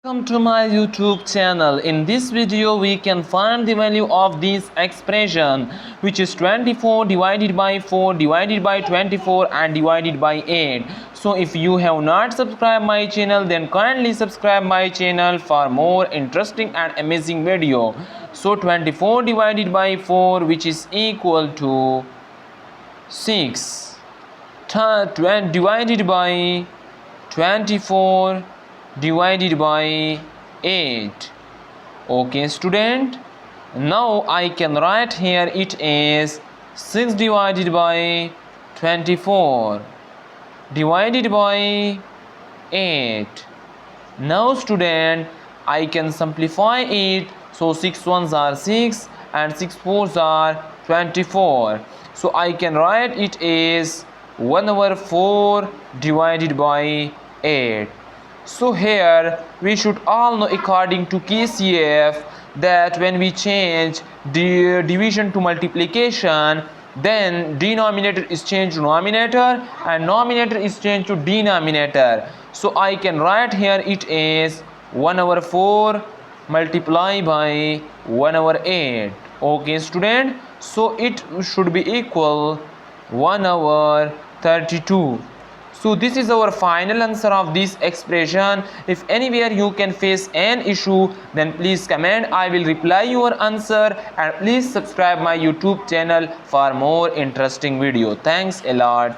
Welcome to my YouTube channel. In this video we can find the value of this expression, which is 24 divided by 4 divided by 24 and divided by 8. So if you have not subscribed my channel, then kindly subscribe my channel for more interesting and amazing video. So 24 divided by 4, which is equal to 6, divided by 24 divided by 8. Okay student, now I can write here it is 6 divided by 24 divided by 8. Now student, I can simplify it. So 6 ones are 6 and 6 fours are 24. So I can write it is 1/4 divided by 8. So here we should all know, according to KCF, that when we change the division to multiplication, then denominator is changed to numerator and numerator is changed to denominator. So I can write here it is 1/4 multiply by 1/8. Okay student, so it should be equal 1/32. So this is our final answer of this expression. If anywhere you can face an issue, then please comment. I will reply your answer, and please subscribe my YouTube channel for more interesting video. Thanks a lot.